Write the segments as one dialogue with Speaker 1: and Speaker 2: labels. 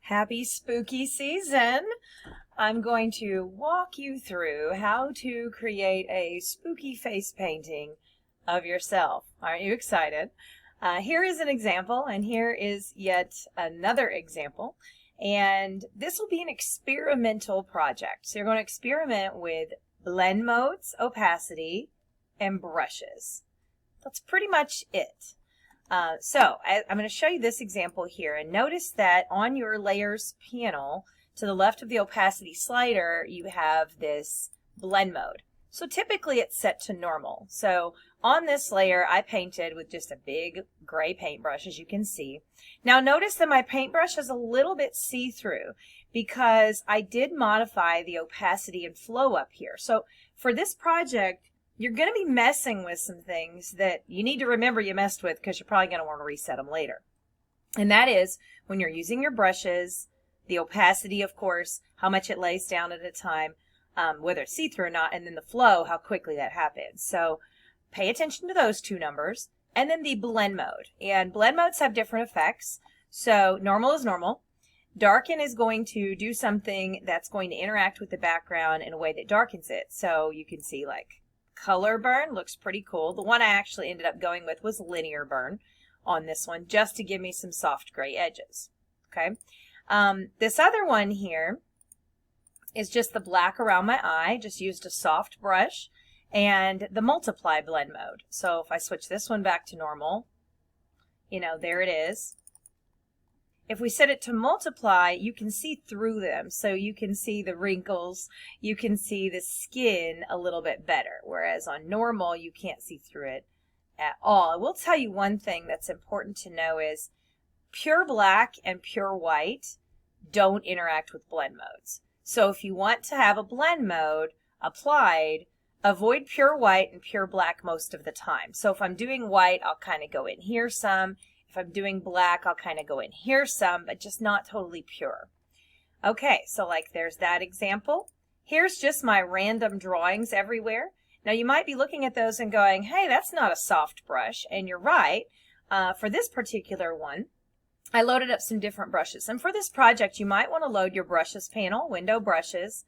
Speaker 1: Happy spooky season! I'm going to walk you through how to create a spooky face painting of yourself. Aren't you excited? Here is an example, and here is yet another example. And this will be an experimental project. So you're going to experiment with blend modes, opacity, and brushes. That's pretty much it. I'm going to show you this example here, and notice that on your layers panel to the left of the opacity slider you have this blend mode. So typically it's set to normal. So on this layer I painted with just a big gray paintbrush, as you can see. Now notice that my paintbrush is a little bit see-through because I did modify the opacity and flow up here. So for this project you're going to be messing with some things that you need to remember you messed with, because you're probably going to want to reset them later. And that is when you're using your brushes, the opacity, of course, how much it lays down at a time, whether it's see-through or not, and then the flow, how quickly that happens. So pay attention to those two numbers. And then the blend mode. And blend modes have different effects. So normal is normal. Darken is going to do something that's going to interact with the background in a way that darkens it. So you can see like color burn looks pretty cool. The one I actually ended up going with was linear burn on this one, just to give me some soft gray edges. Okay. This other one here is just the black around my eye, just used a soft brush, and the multiply blend mode. So if I switch this one back to normal, you know, there it is. If we set it to multiply, you can see through them. So you can see the wrinkles, you can see the skin a little bit better. Whereas on normal, you can't see through it at all. I will tell you one thing that's important to know is pure black and pure white don't interact with blend modes. So if you want to have a blend mode applied, avoid pure white and pure black most of the time. So if I'm doing white, I'll kind of go in here some. If I'm doing black, I'll kind of go in here some, but just not totally pure. Okay, so like there's that example. Here's just my random drawings everywhere. Now you might be looking at those and going, hey, that's not a soft brush. And you're right. For this particular one, I loaded up some different brushes. And for this project, you might want to load your brushes panel, window brushes,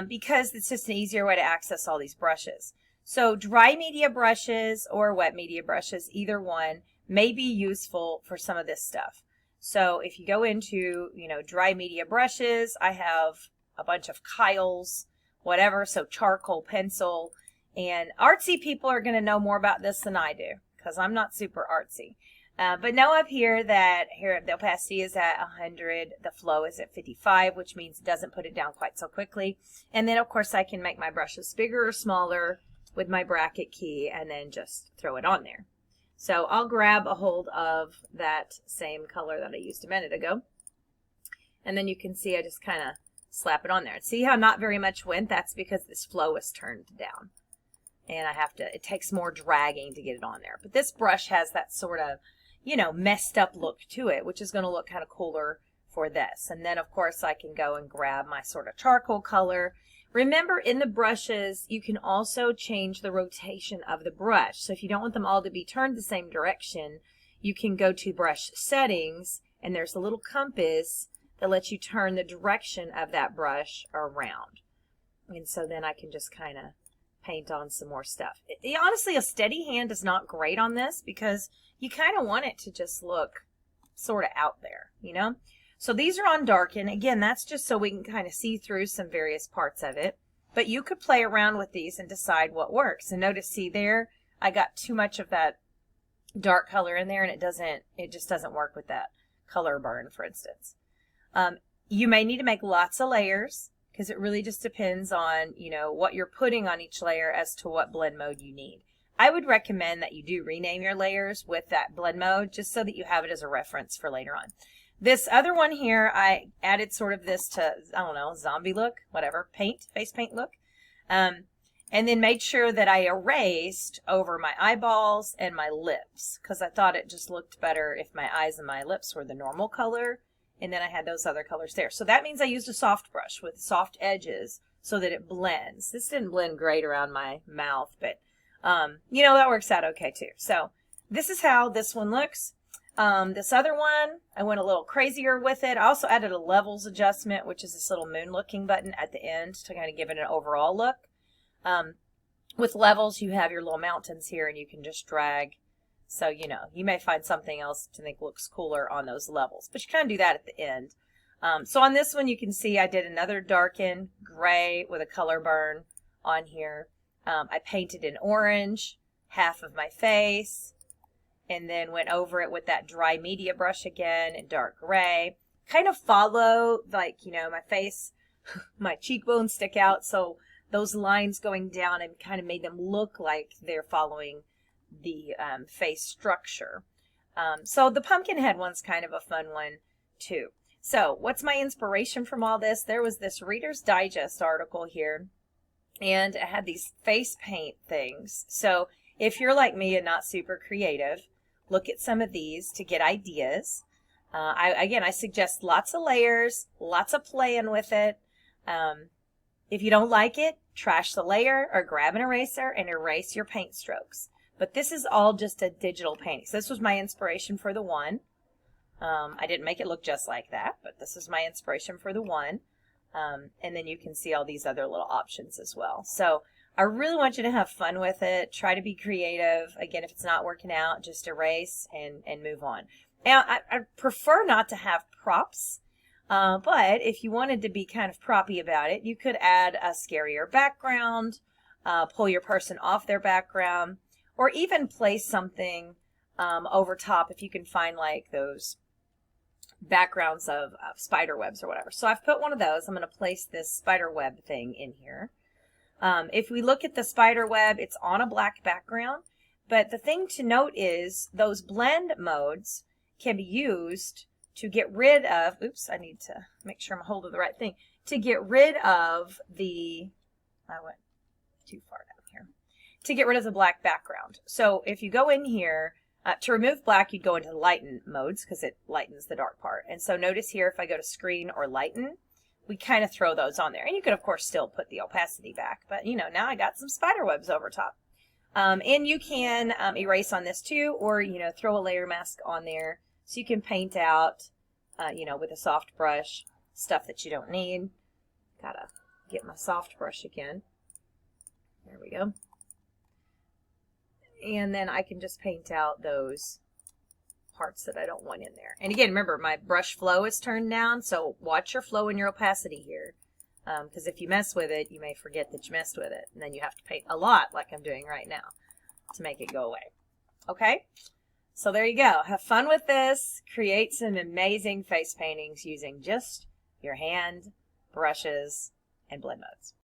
Speaker 1: because it's just an easier way to access all these brushes. So dry media brushes or wet media brushes, either one, may be useful for some of this stuff. So if you go into, dry media brushes, I have a bunch of Kyle's, whatever, so charcoal pencil. And artsy people are going to know more about this than I do, because I'm not super artsy. But know up here that here the opacity is at 100, the flow is at 55, which means it doesn't put it down quite so quickly. And then, of course, I can make my brushes bigger or smaller with my bracket key and then just throw it on there. So I'll grab a hold of that same color that I used a minute ago. And then you can see I just kind of slap it on there. See how not very much went? That's because this flow is turned down. And it takes more dragging to get it on there. But this brush has that sort of, messed up look to it, which is going to look kind of cooler for this. And then, of course, I can go and grab my sort of charcoal color. Remember, in the brushes, you can also change the rotation of the brush. So if you don't want them all to be turned the same direction, you can go to brush settings, and there's a little compass that lets you turn the direction of that brush around. And so then I can just kind of paint on some more stuff. Honestly, a steady hand is not great on this because you kind of want it to just look sort of out there, So these are on darken. Again, that's just so we can kind of see through some various parts of it. But you could play around with these and decide what works. And notice, see there, I got too much of that dark color in there, and it just doesn't work with that color burn, for instance. You may need to make lots of layers because it really just depends on, what you're putting on each layer as to what blend mode you need. I would recommend that you do rename your layers with that blend mode just so that you have it as a reference for later on. This other one here, I added sort of this to, I don't know, zombie look, whatever, face paint look. And then made sure that I erased over my eyeballs and my lips because I thought it just looked better if my eyes and my lips were the normal color. And then I had those other colors there. So that means I used a soft brush with soft edges so that it blends. This didn't blend great around my mouth, but, that works out okay too. So this is how this one looks. This other one, I went a little crazier with it. I also added a levels adjustment, which is this little moon looking button at the end to kind of give it an overall look. With levels, you have your little mountains here and you can just drag. So, you know, you may find something else to think looks cooler on those levels, but you kind of do that at the end. So on this one, you can see I did another darken gray with a color burn on here. I painted in orange, half of my face, and then went over it with that dry media brush again in dark gray. Kind of follow, like, you know, my face, my cheekbones stick out, so those lines going down and kind of made them look like they're following the face structure. So the pumpkin head one's kind of a fun one too. So what's my inspiration from all this? There was this Reader's Digest article here, and it had these face paint things. So if you're like me and not super creative, look at some of these to get ideas. I suggest lots of layers, lots of playing with it. If you don't like it, trash the layer or grab an eraser and erase your paint strokes. But this is all just a digital painting. So this was my inspiration for the one. I didn't make it look just like that, but this is my inspiration for the one. And then you can see all these other little options as well. So I really want you to have fun with it. Try to be creative. Again, if it's not working out, just erase and move on. Now, I prefer not to have props. But if you wanted to be kind of proppy about it, you could add a scarier background, pull your person off their background, or even place something over top if you can find like those backgrounds of spider webs or whatever. So I've put one of those. I'm going to place this spider web thing in here. If we look at the spider web, it's on a black background. But the thing to note is those blend modes can be used to get rid of, oops, I need to make sure I'm holding the right thing, to get rid of the, I went too far down here, to get rid of the black background. So if you go in here, to remove black, you'd go into the lighten modes because it lightens the dark part. And so notice here, if I go to screen or lighten, we kind of throw those on there. And you could, of course, still put the opacity back. But, you know, now I got some spider webs over top. And you can erase on this too, or, you know, throw a layer mask on there. So you can paint out, you know, with a soft brush, stuff that you don't need. Gotta get my soft brush again. There we go. And then I can just paint out those parts that I don't want in there. And again, remember, my brush flow is turned down, so watch your flow and your opacity here. Because if you mess with it, you may forget that you messed with it. And then you have to paint a lot, like I'm doing right now, to make it go away. Okay? So there you go. Have fun with this. Create some amazing face paintings using just your hand, brushes, and blend modes.